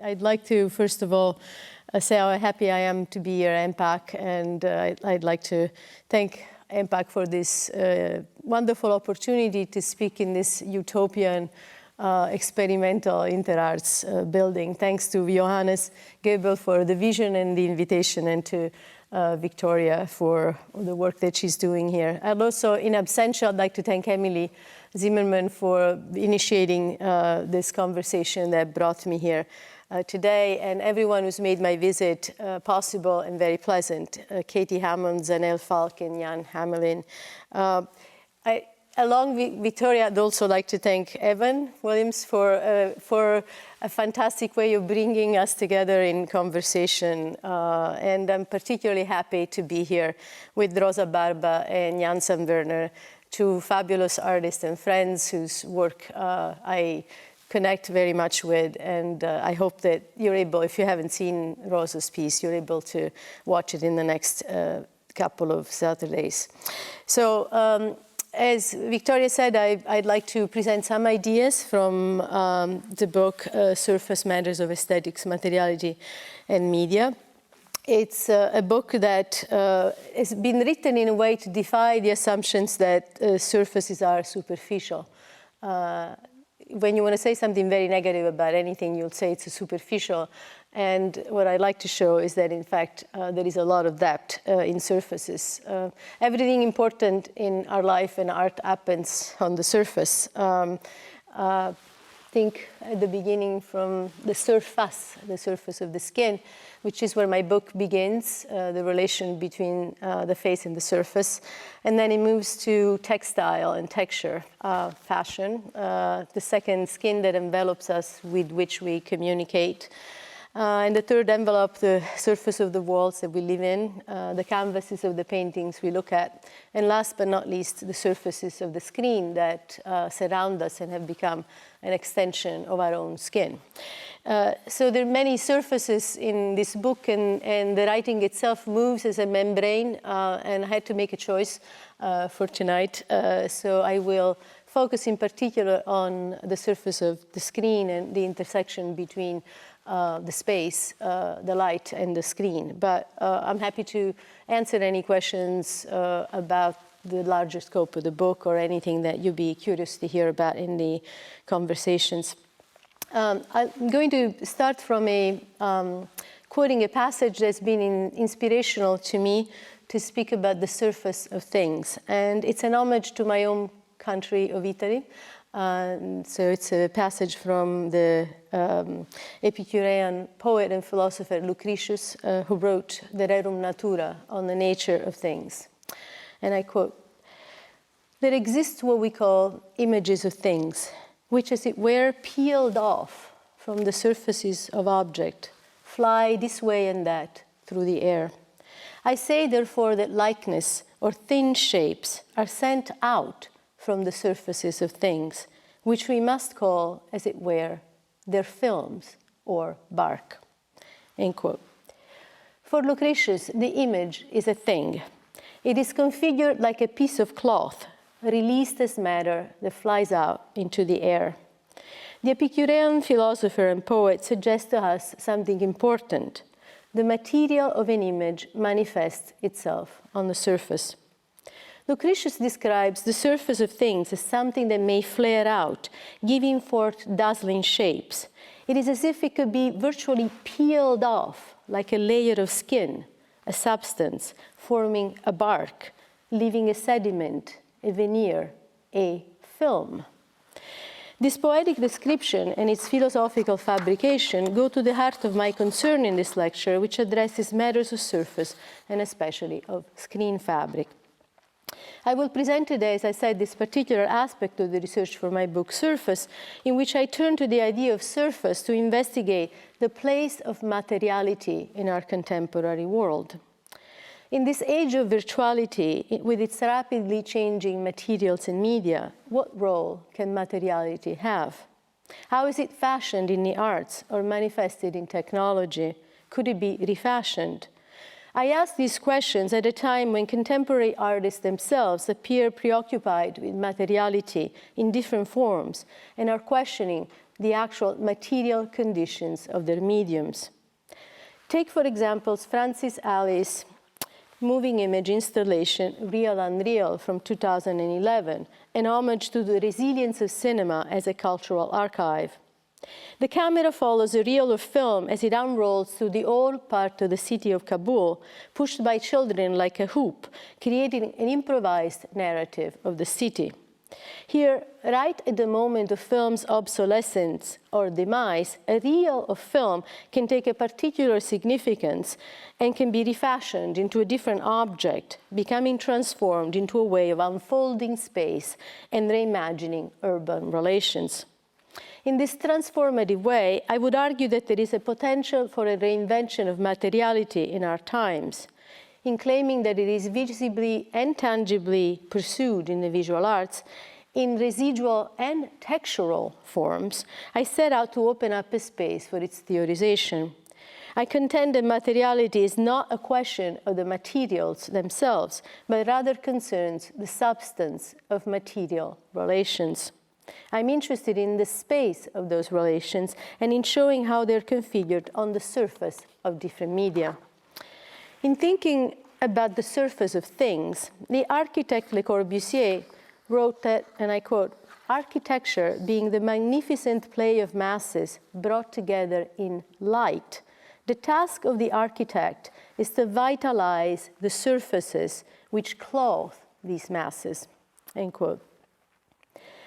I'd like to, first of all, say how happy I am to be here at EMPAC, and I'd like to thank EMPAC for this wonderful opportunity to speak in this utopian experimental interarts building. Thanks to Johannes Goebel for the vision and the invitation, and to Victoria for the work that she's doing here. And also, in absentia, I'd like to thank Emily Zimmerman for initiating this conversation that brought me here today, and everyone who's made my visit possible and very pleasant. Katie Hammond, Zanel Falk, and Jan Hamelin. Along with Victoria, I'd also like to thank Evan Williams for a fantastic way of bringing us together in conversation. And I'm particularly happy to be here with Rosa Barba and Jan Werner, two fabulous artists and friends whose work I connect very much with. And I hope that you're able, if you haven't seen Rosa's piece, you're able to watch it in the next couple of Saturdays. So, as Victoria said, I'd like to present some ideas from the book Surface Matters of Aesthetics, Materiality and Media. It's a book that has been written in a way to defy the assumptions that surfaces are superficial. When you want to say something very negative about anything, you'll say it's superficial. And what I'd like to show is that, in fact, there is a lot of depth in surfaces. Everything important in our life and art happens on the surface. Think at the beginning from the surface of the skin, which is where my book begins, the relation between the face and the surface. And then it moves to textile and texture, fashion, the second skin that envelops us, with which we communicate. And the third envelope, the surface of the walls that we live in, the canvases of the paintings we look at, and last but not least, the surfaces of the screen that surround us and have become an extension of our own skin. So there are many surfaces in this book, and the writing itself moves as a membrane, and I had to make a choice for tonight. So I will focus in particular on the surface of the screen and the intersection between the space, the light, and the screen. But I'm happy to answer any questions about the larger scope of the book, or anything that you'd be curious to hear about in the conversations. I'm going to start from quoting a passage that's been inspirational to me to speak about the surface of things. And it's an homage to my own country of Italy. So it's a passage from the Epicurean poet and philosopher Lucretius, who wrote the Rerum Natura, on the nature of things. And I quote, "There exist what we call images of things, which, as it were, peeled off from the surfaces of object, fly this way and that through the air. I say, therefore, that likeness or thin shapes are sent out from the surfaces of things, which we must call, as it were, their films or bark." End quote. For Lucretius, the image is a thing. It is configured like a piece of cloth, released as matter that flies out into the air. The Epicurean philosopher and poet suggests to us something important. The material of an image manifests itself on the surface. Lucretius describes the surface of things as something that may flare out, giving forth dazzling shapes. It is as if it could be virtually peeled off, like a layer of skin, a substance, forming a bark, leaving a sediment, a veneer, a film. This poetic description and its philosophical fabrication go to the heart of my concern in this lecture, which addresses matters of surface and especially of screen fabric. I will present today, as I said, this particular aspect of the research for my book, Surface, in which I turn to the idea of surface to investigate the place of materiality in our contemporary world. In this age of virtuality, with its rapidly changing materials and media, what role can materiality have? How is it fashioned in the arts or manifested in technology? Could it be refashioned? I ask these questions at a time when contemporary artists themselves appear preoccupied with materiality in different forms and are questioning the actual material conditions of their mediums. Take, for example, Francis Alice's moving image installation, Real Unreal, from 2011, an homage to the resilience of cinema as a cultural archive. The camera follows a reel of film as it unrolls through the old part of the city of Kabul, pushed by children like a hoop, creating an improvised narrative of the city. Here, right at the moment of film's obsolescence or demise, a reel of film can take a particular significance and can be refashioned into a different object, becoming transformed into a way of unfolding space and reimagining urban relations. In this transformative way, I would argue that there is a potential for a reinvention of materiality in our times. In claiming that it is visibly and tangibly pursued in the visual arts, in residual and textural forms, I set out to open up a space for its theorization. I contend that materiality is not a question of the materials themselves, but rather concerns the substance of material relations. I'm interested in the space of those relations and in showing how they're configured on the surface of different media. In thinking about the surface of things, the architect Le Corbusier wrote that, and I quote, "Architecture, being the magnificent play of masses brought together in light, the task of the architect is to vitalize the surfaces which clothe these masses," end quote.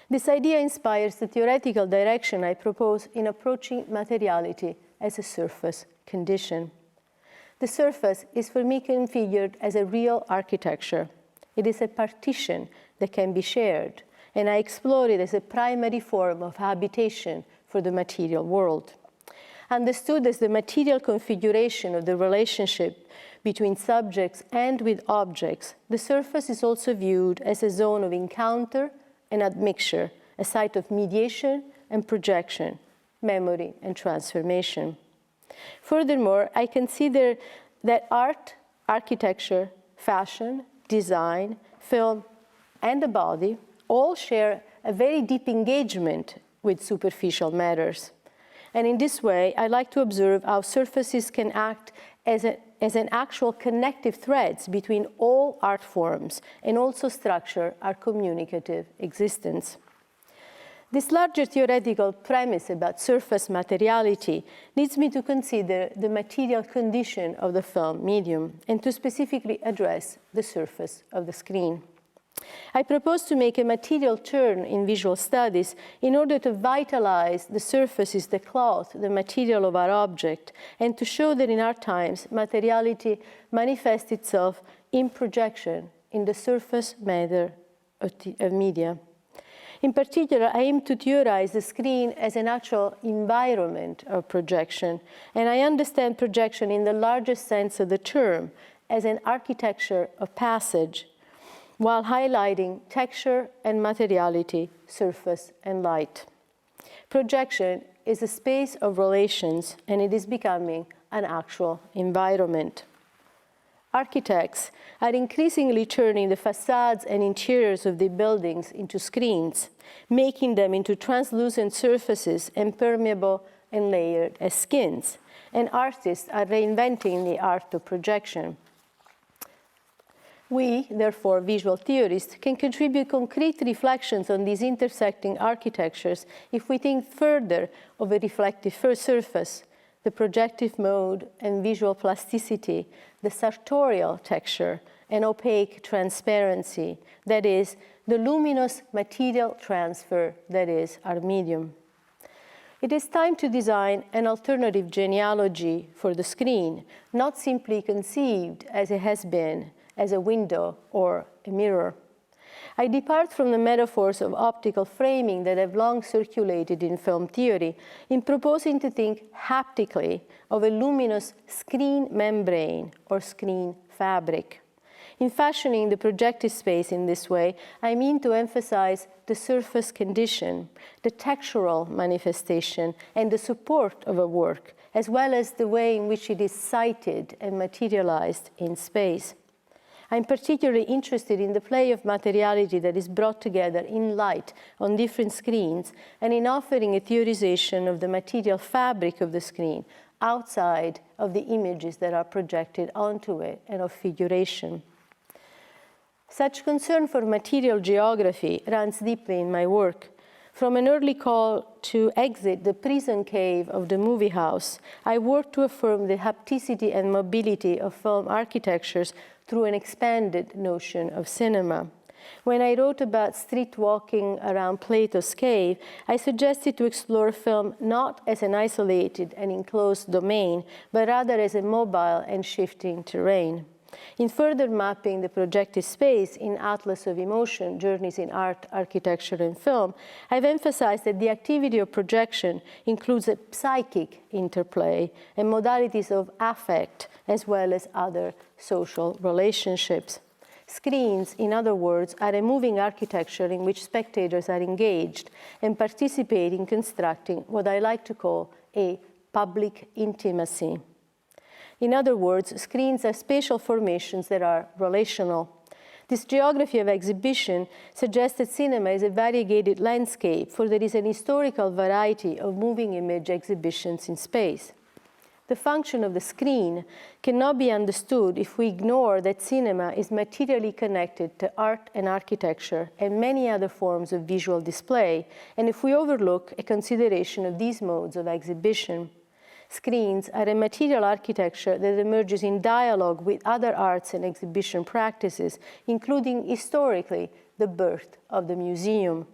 This idea inspires the theoretical direction I propose in approaching materiality as a surface condition. The surface is for me configured as a real architecture. It is a partition that can be shared, and I explore it as a primary form of habitation for the material world. Understood as the material configuration of the relationship between subjects and with objects, the surface is also viewed as a zone of encounter and admixture, a site of mediation and projection, memory and transformation. Furthermore, I consider that art, architecture, fashion, design, film, and the body all share a very deep engagement with superficial matters. And in this way, I like to observe how surfaces can act as an actual connective threads between all art forms and also structure our communicative existence. This larger theoretical premise about surface materiality leads me to consider the material condition of the film medium and to specifically address the surface of the screen. I propose to make a material turn in visual studies in order to vitalize the surfaces that clothe the material of our object and to show that in our times, materiality manifests itself in projection in the surface matter of media. In particular, I aim to theorize the screen as an actual environment of projection, and I understand projection in the largest sense of the term as an architecture of passage, while highlighting texture and materiality, surface and light. Projection is a space of relations, and it is becoming an actual environment. Architects are increasingly turning the facades and interiors of the buildings into screens, making them into translucent surfaces and permeable and layered as skins. And artists are reinventing the art of projection. We, therefore, visual theorists, can contribute concrete reflections on these intersecting architectures if we think further of a reflective surface, the projective mode and visual plasticity, the sartorial texture and opaque transparency, that is, the luminous material transfer, that is, our medium. It is time to design an alternative genealogy for the screen, not simply conceived as it has been, as a window or a mirror. I depart from the metaphors of optical framing that have long circulated in film theory in proposing to think haptically of a luminous screen membrane or screen fabric. In fashioning the projective space in this way, I mean to emphasize the surface condition, the textural manifestation, and the support of a work, as well as the way in which it is sighted and materialized in space. I'm particularly interested in the play of materiality that is brought together in light on different screens and in offering a theorization of the material fabric of the screen outside of the images that are projected onto it and of figuration. Such concern for material geography runs deeply in my work. From an early call to exit the prison cave of the movie house, I worked to affirm the hapticity and mobility of film architectures through an expanded notion of cinema. When I wrote about street walking around Plato's cave, I suggested to explore film not as an isolated and enclosed domain, but rather as a mobile and shifting terrain. In further mapping the projected space in Atlas of Emotion, Journeys in Art, Architecture, and Film, I've emphasized that the activity of projection includes a psychic interplay and modalities of affect, as well as other social relationships. Screens, in other words, are a moving architecture in which spectators are engaged and participate in constructing what I like to call a public intimacy. In other words, screens are spatial formations that are relational. This geography of exhibition suggests that cinema is a variegated landscape, for there is an historical variety of moving image exhibitions in space. The function of the screen cannot be understood if we ignore that cinema is materially connected to art and architecture and many other forms of visual display, and if we overlook a consideration of these modes of exhibition. Screens are a material architecture that emerges in dialogue with other arts and exhibition practices, including historically the birth of the museum.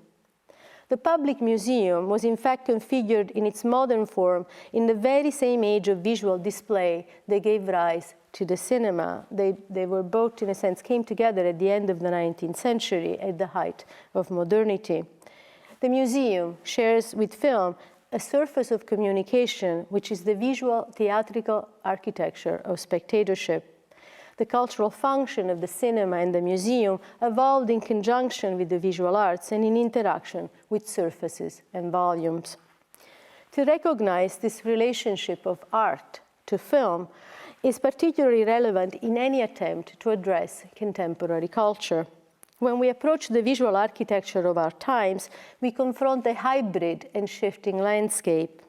The public museum was in fact configured in its modern form in the very same age of visual display that gave rise to the cinema. They were both, in a sense, came together at the end of the 19th century at the height of modernity. The museum shares with film a surface of communication, which is the visual theatrical architecture of spectatorship. The cultural function of the cinema and the museum evolved in conjunction with the visual arts and in interaction with surfaces and volumes. To recognize this relationship of art to film is particularly relevant in any attempt to address contemporary culture. When we approach the visual architecture of our times, we confront a hybrid and shifting landscape.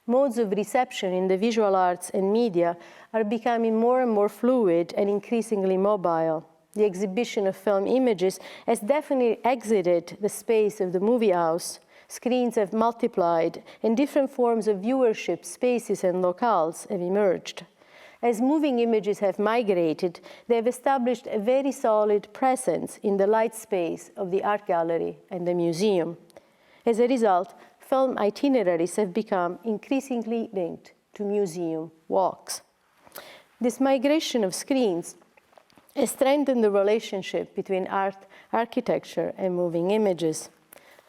Modes of reception in the visual arts and media are becoming more and more fluid and increasingly mobile. The exhibition of film images has definitely exited the space of the movie house. Screens have multiplied, and different forms of viewership spaces and locales have emerged. As moving images have migrated, they have established a very solid presence in the light space of the art gallery and the museum. As a result, film itineraries have become increasingly linked to museum walks. This migration of screens has strengthened the relationship between art, architecture, and moving images.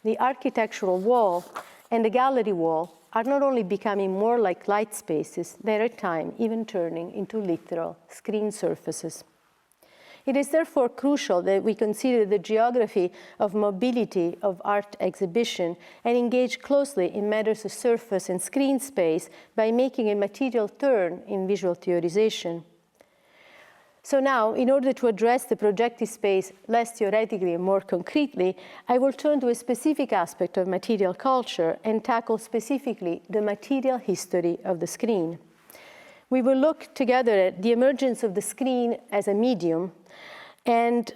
The architectural wall and the gallery wall are not only becoming more like light spaces, they're at times even turning into literal screen surfaces. It is therefore crucial that we consider the geography of mobility of art exhibition and engage closely in matters of surface and screen space by making a material turn in visual theorization. So now, in order to address the projective space less theoretically and more concretely, I will turn to a specific aspect of material culture and tackle specifically the material history of the screen. We will look together at the emergence of the screen as a medium and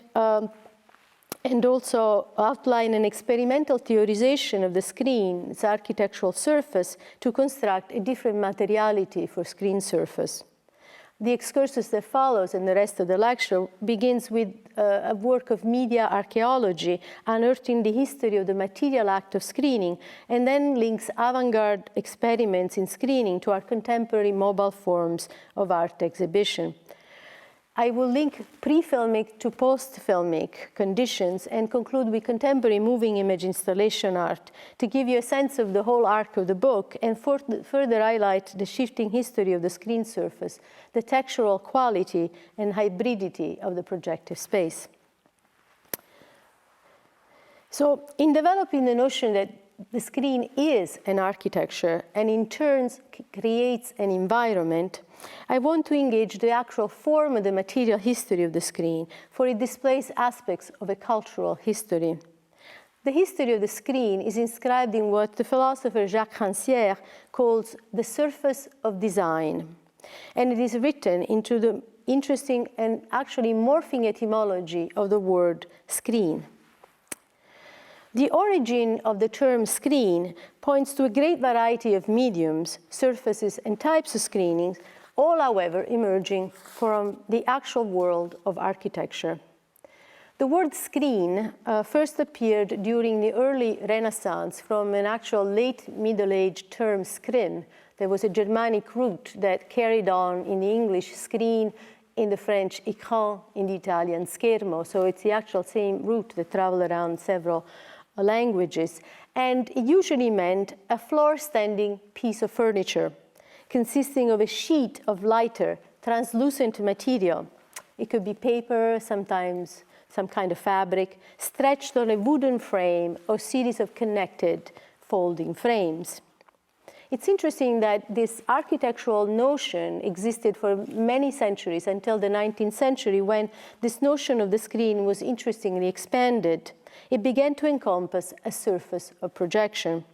also outline an experimental theorization of the screen, its architectural surface, to construct a different materiality for screen surface. The excursus that follows and the rest of the lecture begins with a work of media archaeology, unearthing the history of the material act of screening, and then links avant-garde experiments in screening to our contemporary mobile forms of art exhibition. I will link pre-filmic to post-filmic conditions and conclude with contemporary moving image installation art to give you a sense of the whole arc of the book and further highlight the shifting history of the screen surface, the textural quality and hybridity of the projective space. So in developing the notion that the screen is an architecture and in turn creates an environment, I want to engage the actual form of the material history of the screen, for it displays aspects of a cultural history. The history of the screen is inscribed in what the philosopher Jacques Rancière calls the surface of design, and it is written into the interesting and actually morphing etymology of the word screen. The origin of the term screen points to a great variety of mediums, surfaces, and types of screenings, all, however, emerging from the actual world of architecture. The word screen first appeared during the early Renaissance from an actual late Middle Age term screen. There was a Germanic root that carried on in the English screen, in the French écran, in the Italian schermo. So it's the actual same root that traveled around several languages. And it usually meant a floor-standing piece of furniture consisting of a sheet of lighter, translucent material. It could be paper, sometimes some kind of fabric, stretched on a wooden frame or series of connected folding frames. It's interesting that this architectural notion existed for many centuries until the 19th century, when this notion of the screen was interestingly expanded. It began to encompass a surface of projection.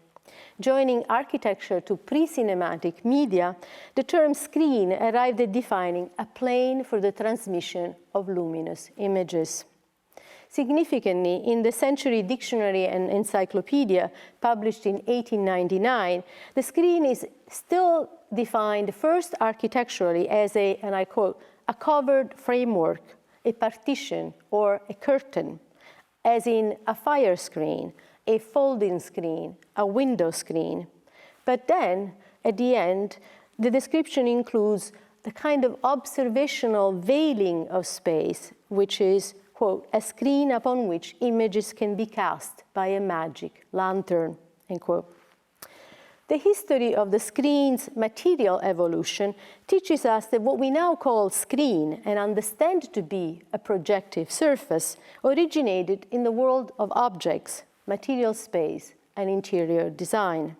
Joining architecture to pre-cinematic media, the term screen arrived at defining a plane for the transmission of luminous images. Significantly, in the Century Dictionary and Encyclopedia, published in 1899, the screen is still defined first architecturally as a, and I quote, a covered framework, a partition, or a curtain, as in a fire screen, a folding screen, a window screen. But then, at the end, the description includes the kind of observational veiling of space, which is, quote, a screen upon which images can be cast by a magic lantern, end quote. The history of the screen's material evolution teaches us that what we now call screen and understand to be a projective surface originated in the world of objects, material space, and interior design.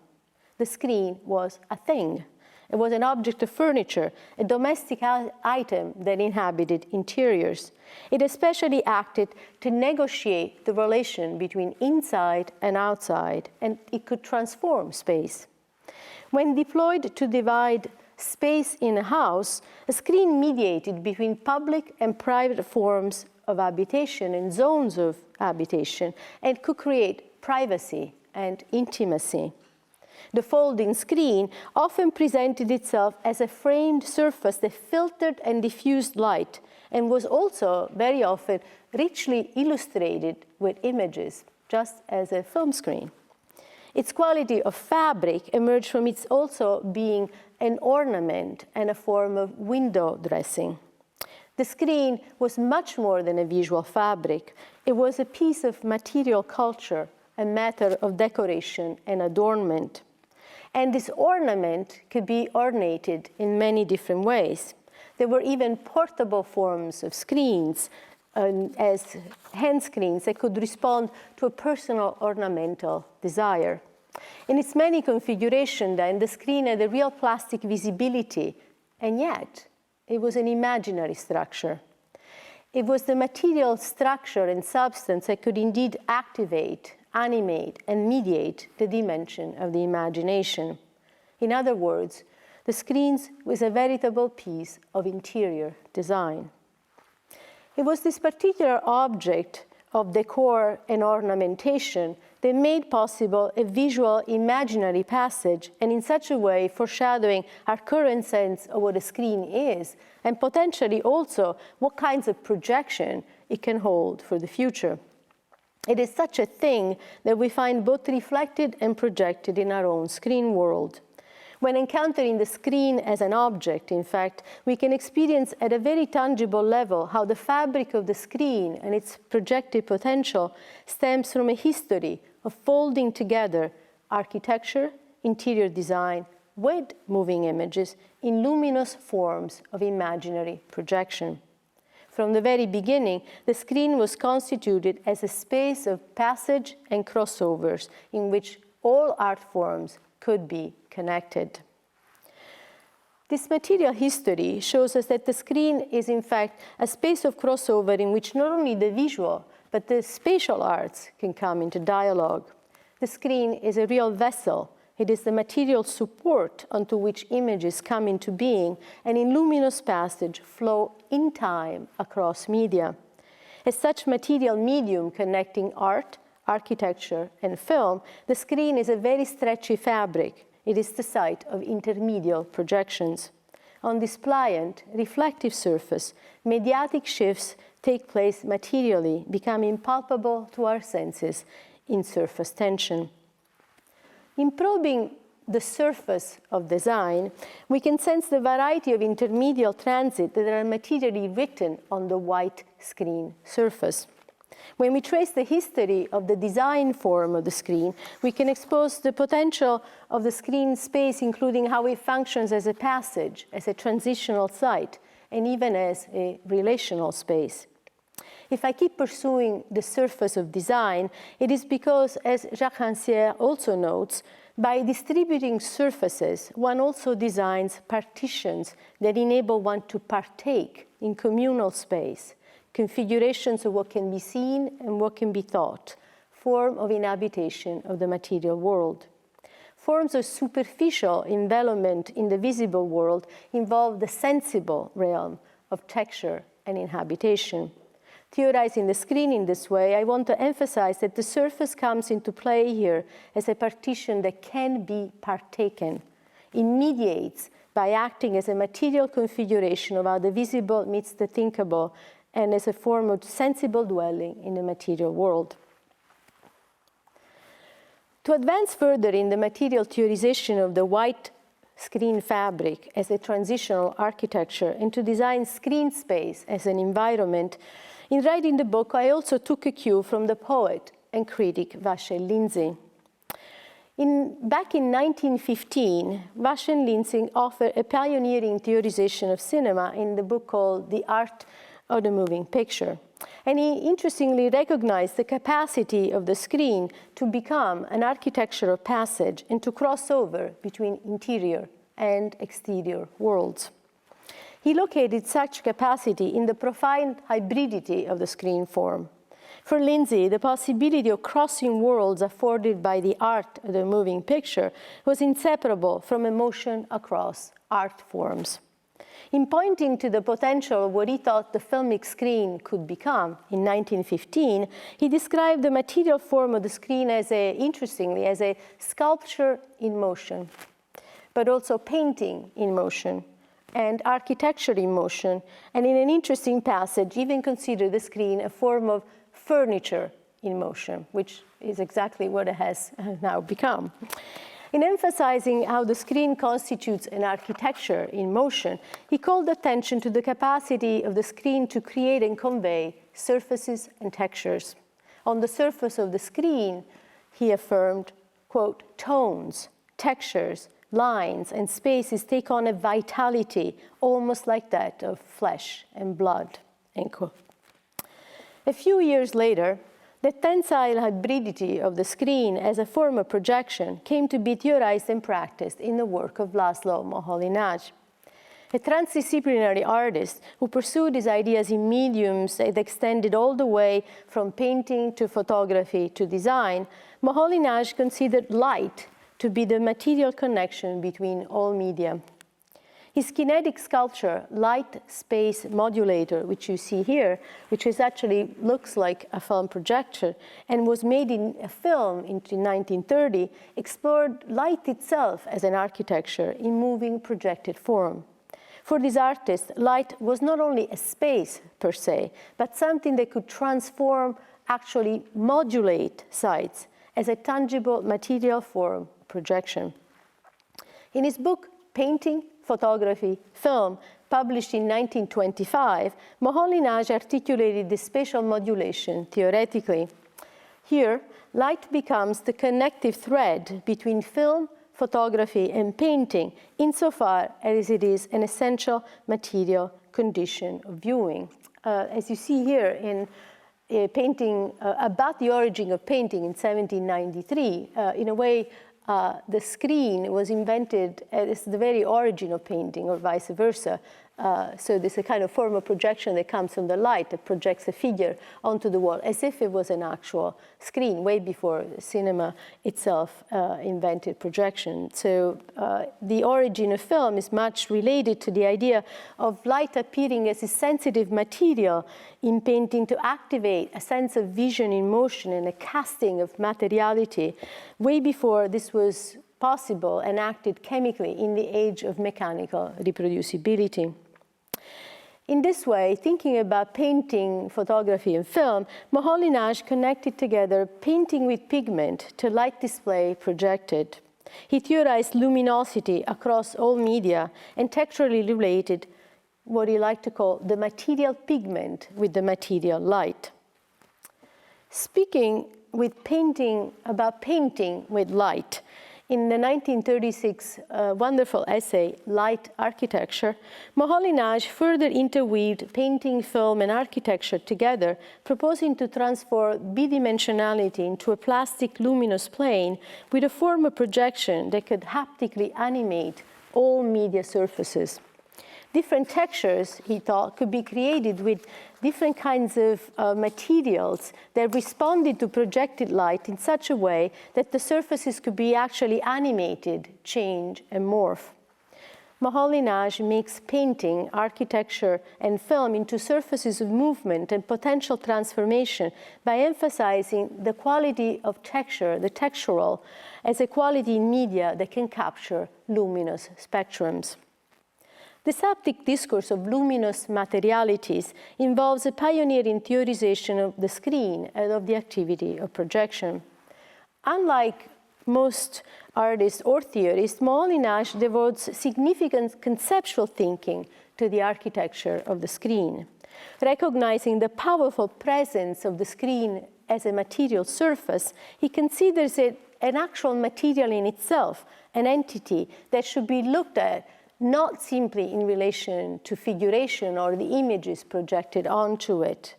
The screen was a thing. It was an object of furniture, a domestic item that inhabited interiors. It especially acted to negotiate the relation between inside and outside, and it could transform space. When deployed to divide space in a house, a screen mediated between public and private forms of habitation and zones of habitation, and could create privacy and intimacy. The folding screen often presented itself as a framed surface that filtered and diffused light, and was also very often richly illustrated with images, just as a film screen. Its quality of fabric emerged from its also being an ornament and a form of window dressing. The screen was much more than a visual fabric. It was a piece of material culture, a matter of decoration and adornment. And this ornament could be ornated in many different ways. There were even portable forms of screens, as hand screens that could respond to a personal ornamental desire. In its many configurations, then, the screen had a real plastic visibility, and yet it was an imaginary structure. It was the material structure and substance that could indeed activate, animate, and mediate the dimension of the imagination. In other words, the screen was a veritable piece of interior design. It was this particular object of decor and ornamentation that made possible a visual imaginary passage, and in such a way foreshadowing our current sense of what a screen is, and potentially also what kinds of projection it can hold for the future. It is such a thing that we find both reflected and projected in our own screen world. When encountering the screen as an object, in fact, we can experience at a very tangible level how the fabric of the screen and its projective potential stems from a history of folding together architecture, interior design, with moving images in luminous forms of imaginary projection. From the very beginning, the screen was constituted as a space of passage and crossovers in which all art forms could be connected. This material history shows us that the screen is in fact a space of crossover in which not only the visual, but the spatial arts can come into dialogue. The screen is a real vessel. It is the material support onto which images come into being and in luminous passage flow in time across media. As such material medium connecting art, architecture, and film, the screen is a very stretchy fabric. It is the site of intermedial projections. On this pliant, reflective surface, mediatic shifts take place materially, becoming palpable to our senses in surface tension. In probing the surface of design, we can sense the variety of intermedial transit that are materially written on the white screen surface. When we trace the history of the design form of the screen, we can expose the potential of the screen space, including how it functions as a passage, as a transitional site, and even as a relational space. If I keep pursuing the surface of design, it is because, as Jacques Rensselaer also notes, by distributing surfaces, one also designs partitions that enable one to partake in communal space, configurations of what can be seen and what can be thought, form of inhabitation of the material world. Forms of superficial envelopment in the visible world involve the sensible realm of texture and inhabitation. Theorizing the screen in this way, I want to emphasize that the surface comes into play here as a partition that can be partaken. It mediates by acting as a material configuration of how the visible meets the thinkable and as a form of sensible dwelling in the material world. To advance further in the material theorization of the white screen fabric as a transitional architecture and to design screen space as an environment, in writing the book, I also took a cue from the poet and critic Vachel Lindsay. Back in 1915, Vachel Lindsay offered a pioneering theorization of cinema in the book called The Art of the Moving Picture. And he interestingly recognized the capacity of the screen to become an architecture of passage and to cross over between interior and exterior worlds. He located such capacity in the profound hybridity of the screen form. For Lindsay, the possibility of crossing worlds afforded by the art of the moving picture was inseparable from a motion across art forms. In pointing to the potential of what he thought the filmic screen could become in 1915, he described the material form of the screen as interestingly, as a sculpture in motion, but also painting in motion, and architecture in motion, and in an interesting passage, even consider the screen a form of furniture in motion, which is exactly what it has now become. In emphasizing how the screen constitutes an architecture in motion, he called attention to the capacity of the screen to create and convey surfaces and textures. On the surface of the screen, he affirmed, quote, tones, textures, lines and spaces take on a vitality almost like that of flesh and blood, end quote. A few years later, the tensile hybridity of the screen as a form of projection came to be theorized and practiced in the work of Laszlo Moholy-Nagy. A transdisciplinary artist who pursued his ideas in mediums that extended all the way from painting to photography to design, Moholy-Nagy considered light to be the material connection between all media. His kinetic sculpture, Light Space Modulator, which you see here, which is actually looks like a film projector and was made in a film in 1930, explored light itself as an architecture in moving projected form. For this artist, light was not only a space per se, but something that could transform, actually modulate sites as a tangible material form projection. In his book, Painting, Photography, Film, published in 1925, Moholy-Nagy articulated the spatial modulation theoretically. Here, light becomes the connective thread between film, photography, and painting, insofar as it is an essential material condition of viewing. As you see here in a painting about the origin of painting in 1793, in a way, the screen was invented at the very origin of painting, or vice versa. So there's a kind of form of projection that comes from the light that projects a figure onto the wall, as if it was an actual screen, way before cinema itself invented projection. So the origin of film is much related to the idea of light appearing as a sensitive material in painting to activate a sense of vision in motion and a casting of materiality, way before this was possible and acted chemically in the age of mechanical reproducibility. In this way, thinking about painting, photography, and film, Moholy-Nagy connected together painting with pigment to light display projected. He theorized luminosity across all media and texturally related what he liked to call the material pigment with the material light. Speaking with painting about painting with light, in the 1936 wonderful essay, Light Architecture, Moholy-Nagy further interweaved painting, film, and architecture together, proposing to transform bidimensionality into a plastic luminous plane with a form of projection that could haptically animate all media surfaces. Different textures, he thought, could be created with different kinds of materials that responded to projected light in such a way that the surfaces could be actually animated, change, and morph. Moholy-Nagy makes painting, architecture, and film into surfaces of movement and potential transformation by emphasizing the quality of texture, the textural, as a quality in media that can capture luminous spectrums. This haptic discourse of luminous materialities involves a pioneering theorization of the screen and of the activity of projection. Unlike most artists or theorists, Moholy-Nagy devotes significant conceptual thinking to the architecture of the screen. Recognizing the powerful presence of the screen as a material surface, he considers it an actual material in itself, an entity that should be looked at not simply in relation to figuration or the images projected onto it.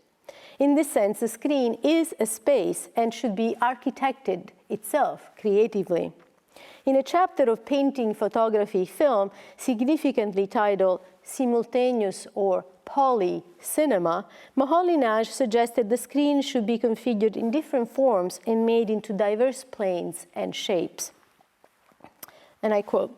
In this sense, the screen is a space and should be architected itself creatively. In a chapter of painting, photography, film, significantly titled Simultaneous or Poly-Cinema, Moholy-Nagy suggested the screen should be configured in different forms and made into diverse planes and shapes. And I quote,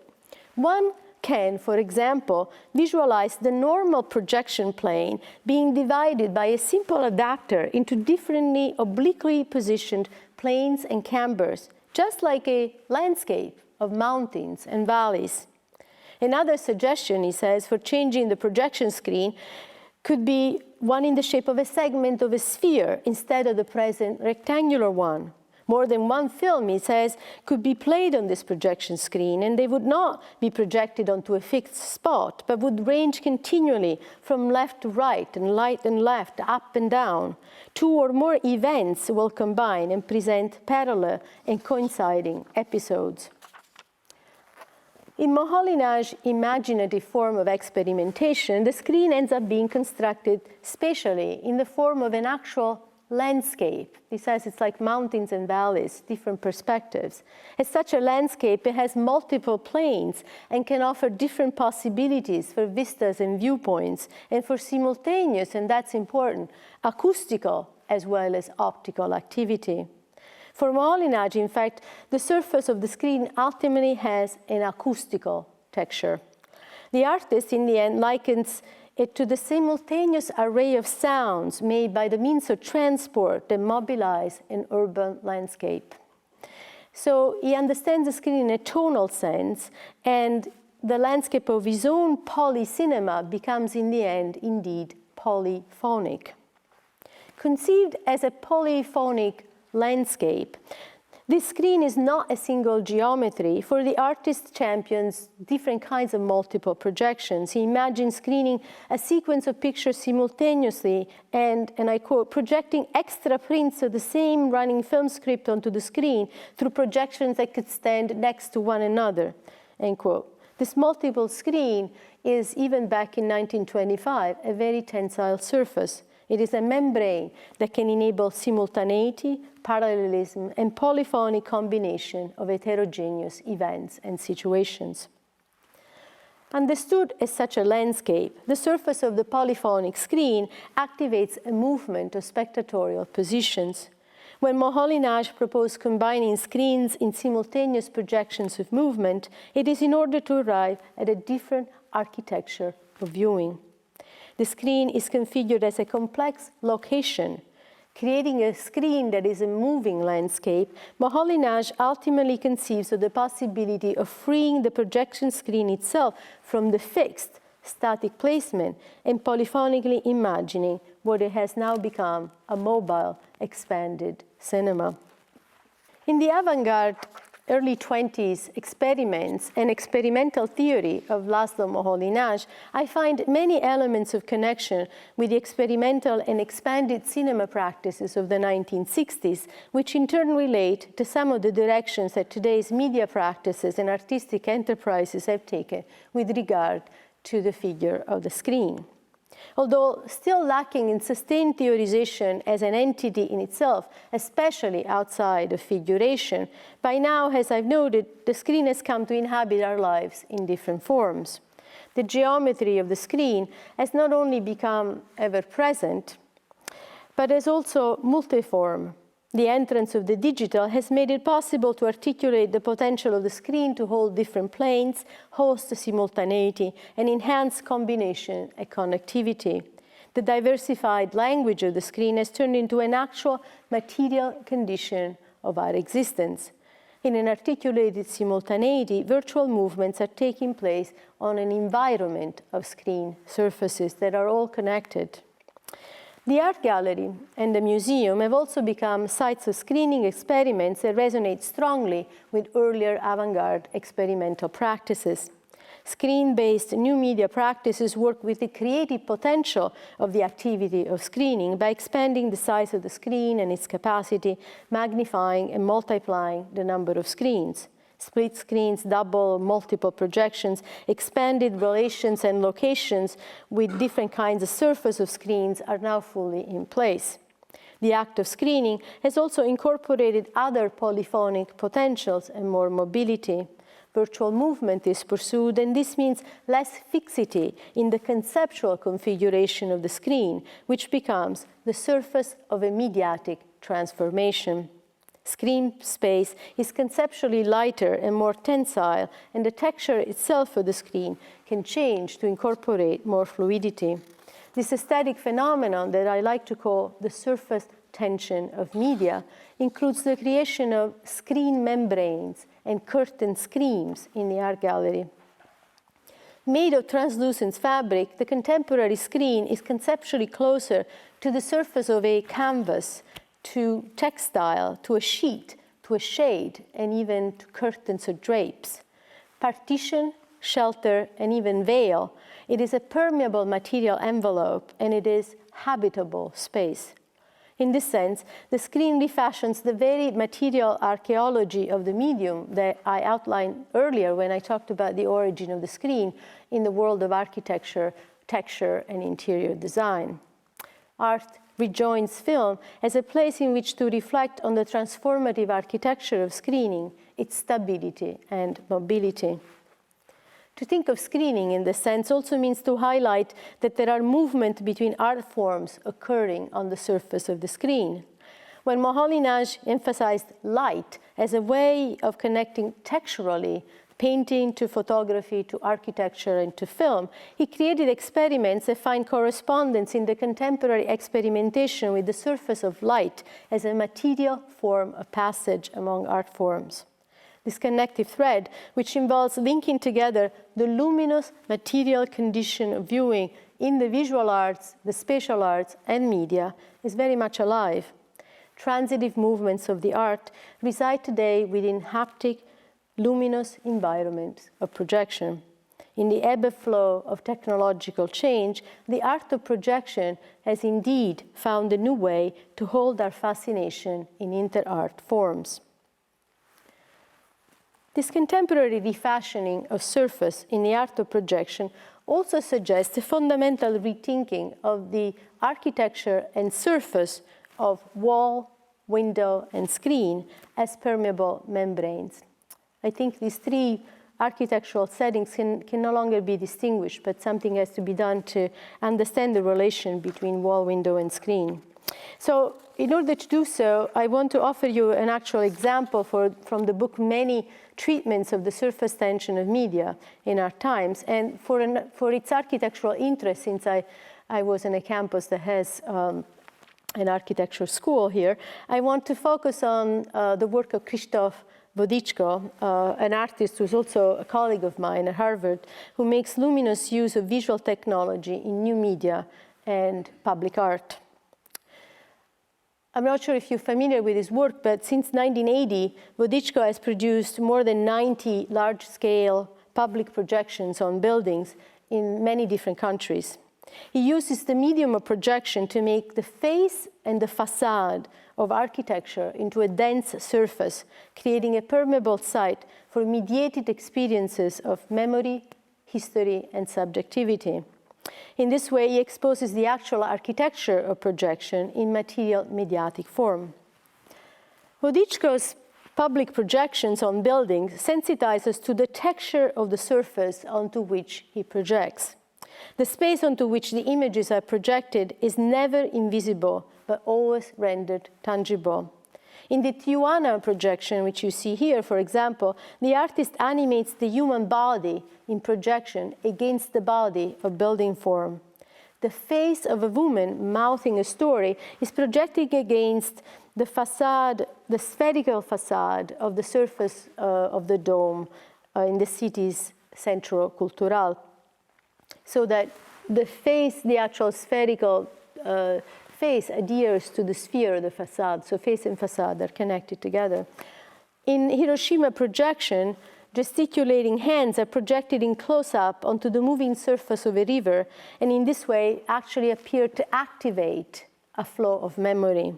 "One can, for example, visualize the normal projection plane being divided by a simple adapter into differently obliquely positioned planes and cambers, just like a landscape of mountains and valleys. Another suggestion, he says, for changing the projection screen could be one in the shape of a segment of a sphere instead of the present rectangular one. More than one film, he says, could be played on this projection screen, and they would not be projected onto a fixed spot, but would range continually from left to right and left, up and down. Two or more events will combine and present parallel and coinciding episodes." In Moholy-Nagy's imaginative form of experimentation, the screen ends up being constructed spatially in the form of an actual landscape. He says it's like mountains and valleys, different perspectives. As such a landscape, it has multiple planes and can offer different possibilities for vistas and viewpoints, and for simultaneous, and that's important, acoustical as well as optical activity. For Moholy-Nagy, in fact, the surface of the screen ultimately has an acoustical texture. The artist, in the end, likens it to the simultaneous array of sounds made by the means of transport that mobilize an urban landscape. So he understands the screen in a tonal sense, and the landscape of his own polycinema becomes, in the end, indeed, polyphonic. Conceived as a polyphonic landscape, this screen is not a single geometry. For the artist champions different kinds of multiple projections. He imagines screening a sequence of pictures simultaneously and I quote, projecting extra prints of the same running film script onto the screen through projections that could stand next to one another, end quote. This multiple screen is, even back in 1925, a very tensile surface. It is a membrane that can enable simultaneity, parallelism, and polyphonic combination of heterogeneous events and situations. Understood as such a landscape, the surface of the polyphonic screen activates a movement of spectatorial positions. When Moholy-Nagy proposed combining screens in simultaneous projections of movement, it is in order to arrive at a different architecture of viewing. The screen is configured as a complex location. Creating a screen that is a moving landscape, Moholy-Nagy ultimately conceives of the possibility of freeing the projection screen itself from the fixed, static placement and polyphonically imagining what it has now become a mobile, expanded cinema. In the avant-garde early 20s experiments and experimental theory of Laszlo Moholy-Nagy, I find many elements of connection with the experimental and expanded cinema practices of the 1960s, which in turn relate to some of the directions that today's media practices and artistic enterprises have taken with regard to the figure of the screen. Although still lacking in sustained theorization as an entity in itself, especially outside of figuration, by now, as I've noted, the screen has come to inhabit our lives in different forms. The geometry of the screen has not only become ever-present, but is also multiform. The entrance of the digital has made it possible to articulate the potential of the screen to hold different planes, host simultaneity, and enhance combination and connectivity. The diversified language of the screen has turned into an actual material condition of our existence. In an articulated simultaneity, virtual movements are taking place on an environment of screen surfaces that are all connected. The art gallery and the museum have also become sites of screening experiments that resonate strongly with earlier avant-garde experimental practices. Screen-based new media practices work with the creative potential of the activity of screening by expanding the size of the screen and its capacity, magnifying and multiplying the number of screens. Split screens, double, multiple projections, expanded relations and locations with different kinds of surface of screens are now fully in place. The act of screening has also incorporated other polyphonic potentials and more mobility. Virtual movement is pursued, and this means less fixity in the conceptual configuration of the screen, which becomes the surface of a mediatic transformation. Screen space is conceptually lighter and more tensile, and the texture itself of the screen can change to incorporate more fluidity. This aesthetic phenomenon that I like to call the surface tension of media includes the creation of screen membranes and curtain screens in the art gallery. Made of translucent fabric, the contemporary screen is conceptually closer to the surface of a canvas, to textile, to a sheet, to a shade, and even to curtains or drapes. Partition, shelter, and even veil, it is a permeable material envelope, and it is habitable space. In this sense, the screen refashions the very material archaeology of the medium that I outlined earlier when I talked about the origin of the screen in the world of architecture, texture, and interior design. Art rejoins film as a place in which to reflect on the transformative architecture of screening, its stability and mobility. To think of screening in this sense also means to highlight that there are movements between art forms occurring on the surface of the screen. When Moholy-Nagy emphasized light as a way of connecting texturally painting to photography to architecture and to film, he created experiments that find correspondence in the contemporary experimentation with the surface of light as a material form of passage among art forms. This connective thread, which involves linking together the luminous material condition of viewing in the visual arts, the spatial arts, and media, is very much alive. Transitive movements of the art reside today within haptic, luminous environments of projection. In the ebb and flow of technological change, the art of projection has indeed found a new way to hold our fascination in inter-art forms. This contemporary refashioning of surface in the art of projection also suggests a fundamental rethinking of the architecture and surface of wall, window, and screen as permeable membranes. I think these three architectural settings can no longer be distinguished, but something has to be done to understand the relation between wall, window, and screen. So in order to do so, I want to offer you an actual example from the book Many Treatments of the Surface Tension of Media in Our Times. And for its architectural interest, since I was in a campus that has an architecture school here, I want to focus on the work of Krzysztof Burchko, an artist who's also a colleague of mine at Harvard, who makes luminous use of visual technology in new media and public art. I'm not sure if you're familiar with his work, but since 1980, Burchko has produced more than 90 large-scale public projections on buildings in many different countries. He uses the medium of projection to make the face and the facade of architecture into a dense surface, creating a permeable site for mediated experiences of memory, history, and subjectivity. In this way, he exposes the actual architecture of projection in material mediatic form. Burchko's public projections on buildings sensitize us to the texture of the surface onto which he projects. The space onto which the images are projected is never invisible, but always rendered tangible. In the Giuliana projection, which you see here, for example, the artist animates the human body in projection against the body of building form. The face of a woman mouthing a story is projecting against the facade, the spherical facade of the surface of the dome in the city's Centro Cultural. So that the face, the actual spherical face adheres to the sphere of the facade. So face and facade are connected together. In Hiroshima projection, gesticulating hands are projected in close-up onto the moving surface of a river, and in this way actually appear to activate a flow of memory.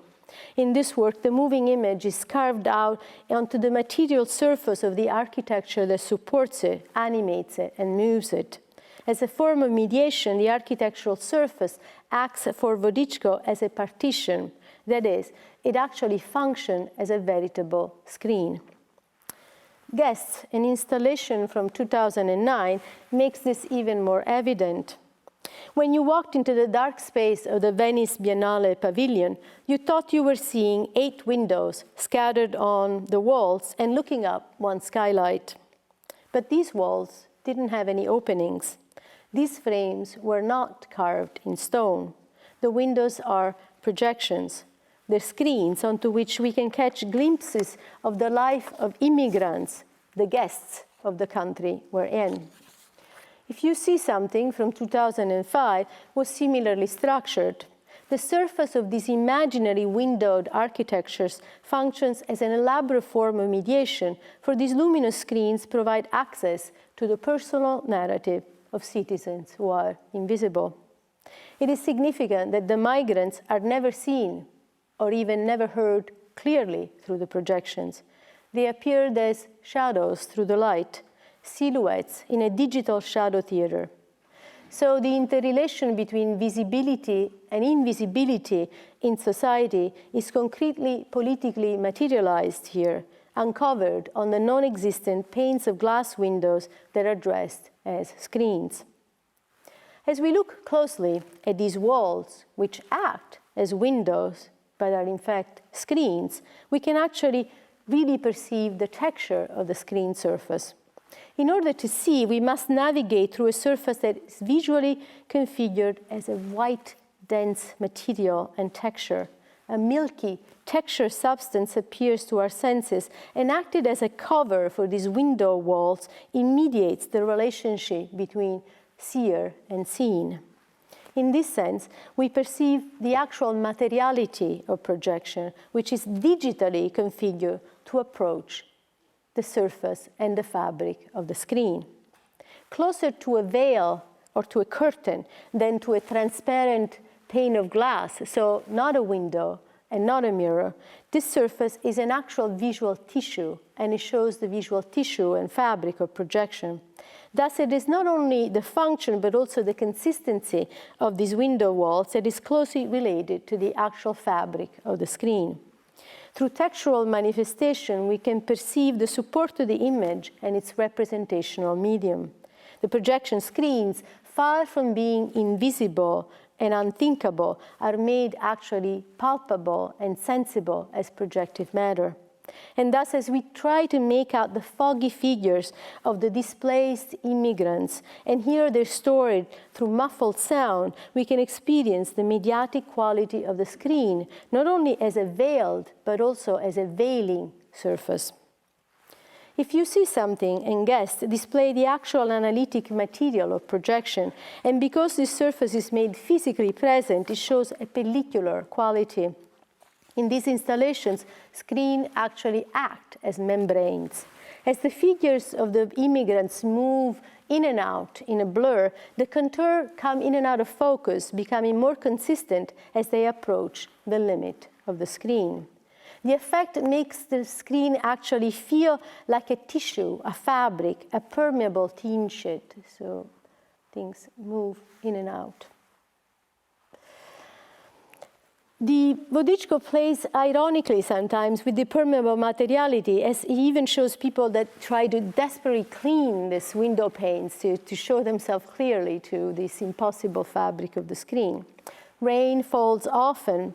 In this work, the moving image is carved out onto the material surface of the architecture that supports it, animates it, and moves it. As a form of mediation, the architectural surface acts for Burchko as a partition. That is, it actually functions as a veritable screen. Guests, an installation from 2009, makes this even more evident. When you walked into the dark space of the Venice Biennale pavilion, you thought you were seeing 8 windows scattered on the walls and looking up one skylight. But these walls didn't have any openings. These frames were not carved in stone. The windows are projections. They're screens onto which we can catch glimpses of the life of immigrants, the guests of the country we're in. If you see something from 2005 was similarly structured, the surface of these imaginary windowed architectures functions as an elaborate form of mediation, for these luminous screens provide access to the personal narrative of citizens who are invisible. It is significant that the migrants are never seen or even never heard clearly through the projections. They appeared as shadows through the light, silhouettes in a digital shadow theater. So the interrelation between visibility and invisibility in society is concretely politically materialized here, uncovered on the non-existent panes of glass windows that are dressed as screens. As we look closely at these walls, which act as windows but are in fact screens, we can actually really perceive the texture of the screen surface. In order to see, we must navigate through a surface that is visually configured as a white, dense material and texture. A milky texture substance appears to our senses, and acted as a cover for these window walls, it mediates the relationship between seer and seen. In this sense, we perceive the actual materiality of projection, which is digitally configured to approach the surface and the fabric of the screen. Closer to a veil or to a curtain than to a transparent pane of glass, so not a window and not a mirror, this surface is an actual visual tissue, and it shows the visual tissue and fabric of projection. Thus, it is not only the function, but also the consistency of these window walls that is closely related to the actual fabric of the screen. Through textual manifestation, we can perceive the support of the image and its representational medium. The projection screens, far from being invisible and unthinkable, are made actually palpable and sensible as projective matter. And thus, as we try to make out the foggy figures of the displaced immigrants and hear their story through muffled sound, we can experience the mediatic quality of the screen, not only as a veiled, but also as a veiling surface. If you see something and guess, display the actual analytic material of projection, and because this surface is made physically present, it shows a pellicular quality. In these installations, screens actually act as membranes. As the figures of the immigrants move in and out in a blur, the contours come in and out of focus, becoming more consistent as they approach the limit of the screen. The effect makes the screen actually feel like a tissue, a fabric, a permeable thin sheet, so things move in and out. Burchko plays ironically sometimes with the permeable materiality, as he even shows people that try to desperately clean this window panes to show themselves clearly to this impossible fabric of the screen. Rain falls often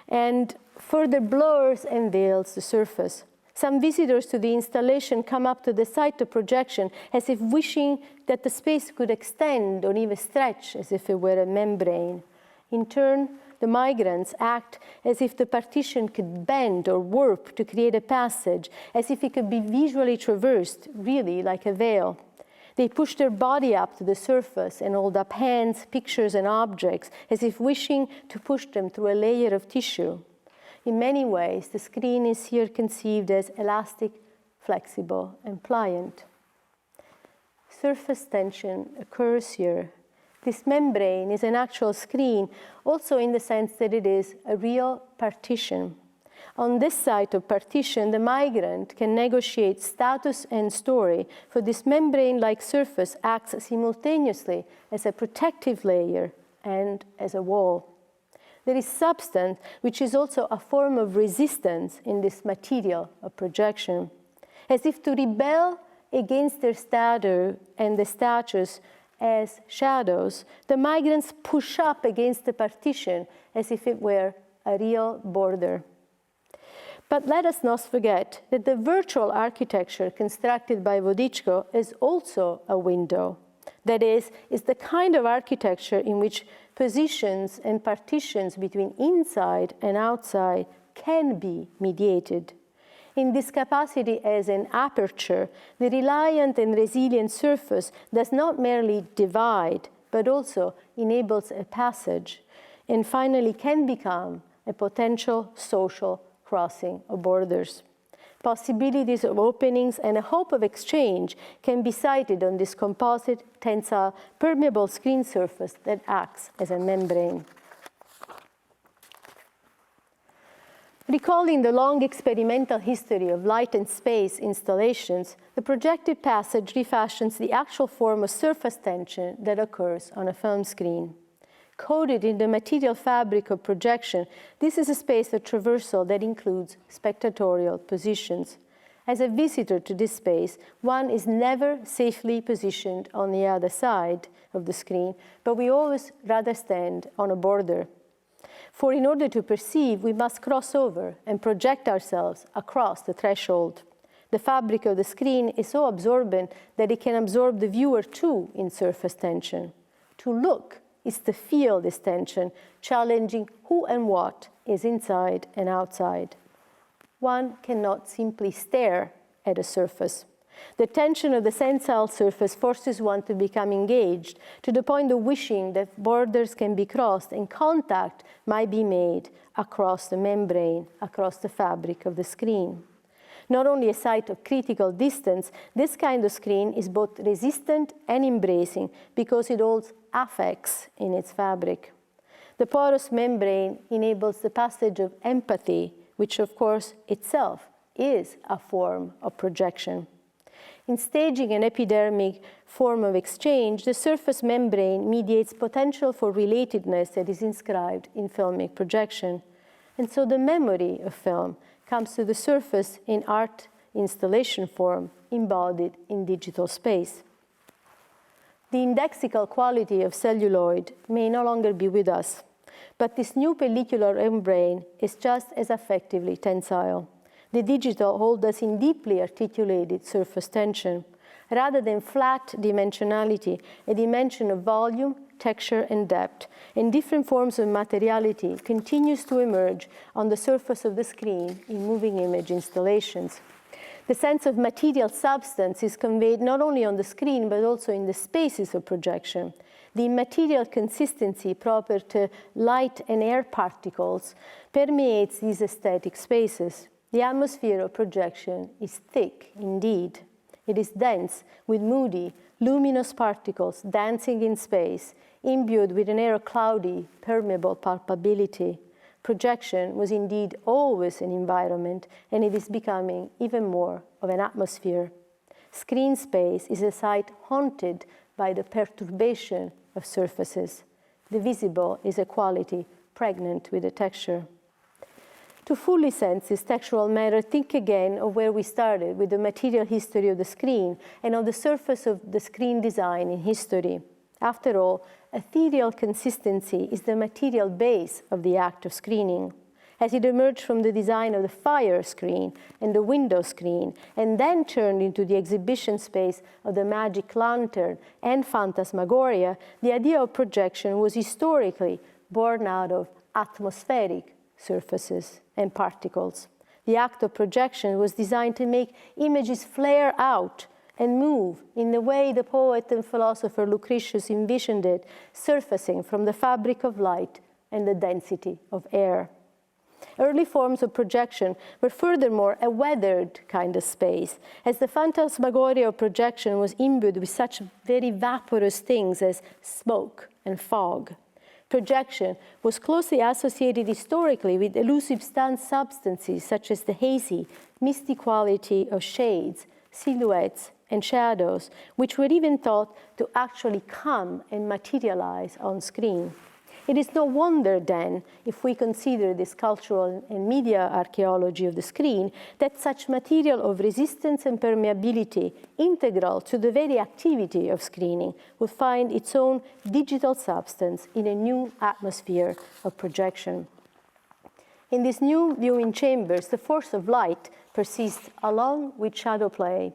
and further blurs and veils the surface. Some visitors to the installation come up to the site of projection as if wishing that the space could extend or even stretch as if it were a membrane. In turn, the migrants act as if the partition could bend or warp to create a passage, as if it could be visually traversed, really like a veil. They push their body up to the surface and hold up hands, pictures, and objects, as if wishing to push them through a layer of tissue. In many ways, the screen is here conceived as elastic, flexible, and pliant. Surface tension occurs here. This membrane is an actual screen, also in the sense that it is a real partition. On this side of partition, the migrant can negotiate status and story, for this membrane-like surface acts simultaneously as a protective layer and as a wall. There is substance, which is also a form of resistance in this material of projection. As if to rebel against their stature and the status as shadows, the migrants push up against the partition as if it were a real border. But let us not forget that the virtual architecture constructed by Burchko is also a window. That is the kind of architecture in which positions and partitions between inside and outside can be mediated. In this capacity as an aperture, the reliant and resilient surface does not merely divide, but also enables a passage, and finally can become a potential social crossing of borders. Possibilities of openings and a hope of exchange can be cited on this composite, tensile, permeable screen surface that acts as a membrane. Recalling the long experimental history of light and space installations, the projected passage refashions the actual form of surface tension that occurs on a film screen. Coded in the material fabric of projection, this is a space of traversal that includes spectatorial positions. As a visitor to this space, one is never safely positioned on the other side of the screen, but we always rather stand on a border. For in order to perceive, we must cross over and project ourselves across the threshold. The fabric of the screen is so absorbent that it can absorb the viewer too in surface tension. To look is to feel this tension, challenging who and what is inside and outside. One cannot simply stare at a surface. The tension of the sensile surface forces one to become engaged, to the point of wishing that borders can be crossed and contact might be made across the membrane, across the fabric of the screen. Not only a site of critical distance, this kind of screen is both resistant and embracing because it holds affects in its fabric. The porous membrane enables the passage of empathy, which of course itself is a form of projection. In staging an epidermic form of exchange, the surface membrane mediates potential for relatedness that is inscribed in filmic projection. And so the memory of film comes to the surface in art installation form, embodied in digital space. The indexical quality of celluloid may no longer be with us, but this new pellicular membrane is just as effectively tensile. The digital holds us in deeply articulated surface tension. Rather than flat dimensionality, a dimension of volume, texture, and depth, and different forms of materiality continues to emerge on the surface of the screen in moving image installations. The sense of material substance is conveyed not only on the screen, but also in the spaces of projection. The immaterial consistency proper to light and air particles permeates these aesthetic spaces. The atmosphere of projection is thick indeed. It is dense with moody, luminous particles dancing in space, imbued with an air of cloudy, permeable palpability. Projection was indeed always an environment, and it is becoming even more of an atmosphere. Screen space is a site haunted by the perturbation of surfaces. The visible is a quality pregnant with a texture. To fully sense this textual matter, think again of where we started with the material history of the screen and of the surface of the screen design in history. After all, ethereal consistency is the material base of the act of screening. As it emerged from the design of the fire screen and the window screen, and then turned into the exhibition space of the magic lantern and phantasmagoria, the idea of projection was historically born out of atmospheric surfaces and particles. The act of projection was designed to make images flare out and move in the way the poet and philosopher Lucretius envisioned it, surfacing from the fabric of light and the density of air. Early forms of projection were furthermore a weathered kind of space, as the phantasmagoria of projection was imbued with such very vaporous things as smoke and fog. Projection was closely associated historically with elusive substances such as the hazy, misty quality of shades, silhouettes, and shadows, which were even thought to actually come and materialize on screen. It is no wonder, then, if we consider this cultural and media archaeology of the screen, that such material of resistance and permeability, integral to the very activity of screening, would find its own digital substance in a new atmosphere of projection. In these new viewing chambers, the force of light persists along with shadow play.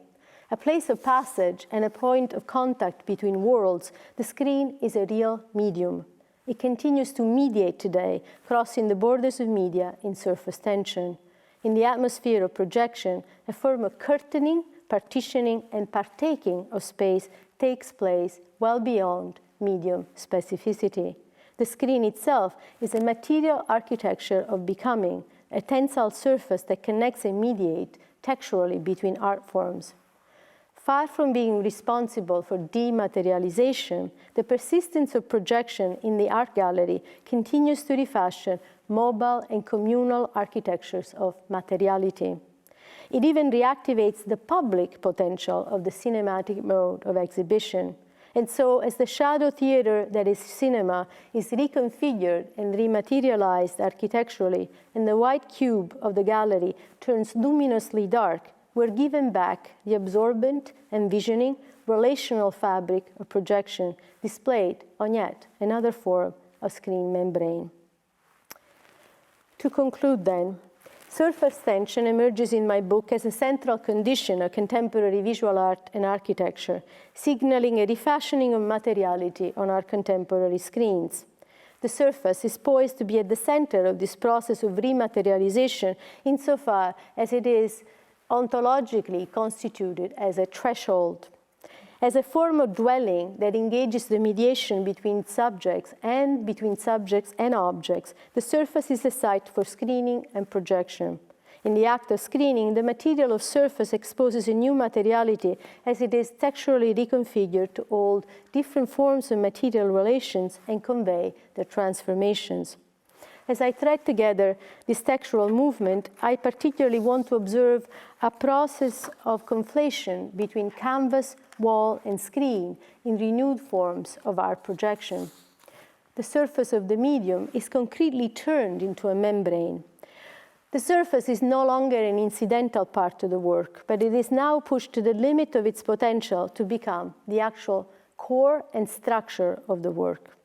A place of passage and a point of contact between worlds, the screen is a real medium. It continues to mediate today, crossing the borders of media in surface tension. In the atmosphere of projection, a form of curtaining, partitioning, and partaking of space takes place well beyond medium specificity. The screen itself is a material architecture of becoming, a tensile surface that connects and mediates texturally between art forms. Far from being responsible for dematerialization, the persistence of projection in the art gallery continues to refashion mobile and communal architectures of materiality. It even reactivates the public potential of the cinematic mode of exhibition. And so, as the shadow theater that is cinema is reconfigured and rematerialized architecturally, and the white cube of the gallery turns luminously dark, we're given back the absorbent, envisioning, relational fabric of projection displayed on yet another form of screen membrane. To conclude then, surface tension emerges in my book as a central condition of contemporary visual art and architecture, signaling a refashioning of materiality on our contemporary screens. The surface is poised to be at the center of this process of rematerialization insofar as it is ontologically constituted as a threshold, as a form of dwelling that engages the mediation between subjects and objects. The surface is a site for screening and projection. In the act of screening, the material of surface exposes a new materiality as it is texturally reconfigured to hold different forms of material relations and convey their transformations. As I thread together this textural movement, I particularly want to observe a process of conflation between canvas, wall, and screen in renewed forms of art projection. The surface of the medium is concretely turned into a membrane. The surface is no longer an incidental part of the work, but it is now pushed to the limit of its potential to become the actual core and structure of the work.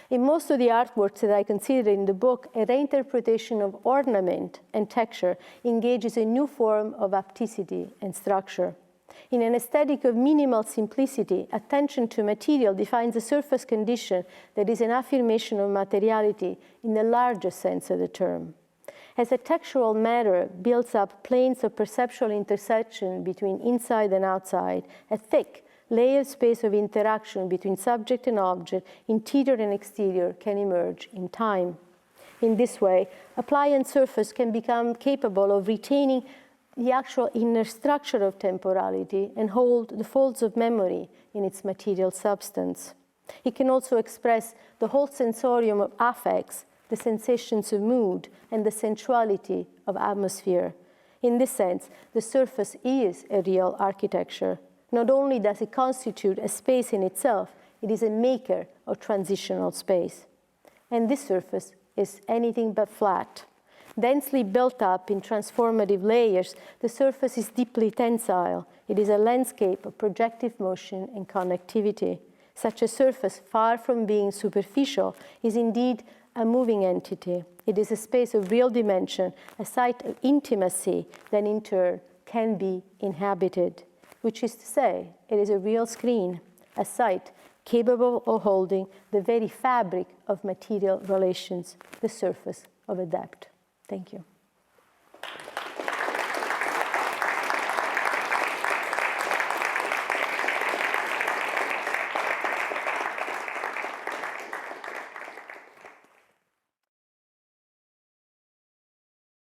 In most of the artworks that I consider in the book, a reinterpretation of ornament and texture engages a new form of hapticity and structure. In an aesthetic of minimal simplicity, attention to material defines a surface condition that is an affirmation of materiality in the largest sense of the term. As a textual matter builds up planes of perceptual intersection between inside and outside, a thick, layered space of interaction between subject and object, interior and exterior, can emerge in time. In this way, a pliant surface can become capable of retaining the actual inner structure of temporality and hold the folds of memory in its material substance. It can also express the whole sensorium of affects, the sensations of mood, and the sensuality of atmosphere. In this sense, the surface is a real architecture. Not only does it constitute a space in itself, it is a maker of transitional space. And this surface is anything but flat. Densely built up in transformative layers, the surface is deeply tensile. It is a landscape of projective motion and connectivity. Such a surface, far from being superficial, is indeed a moving entity. It is a space of real dimension, a site of intimacy that in turn can be inhabited. Which is to say, it is a real screen, a site capable of holding the very fabric of material relations, the surface of a depth. Thank you.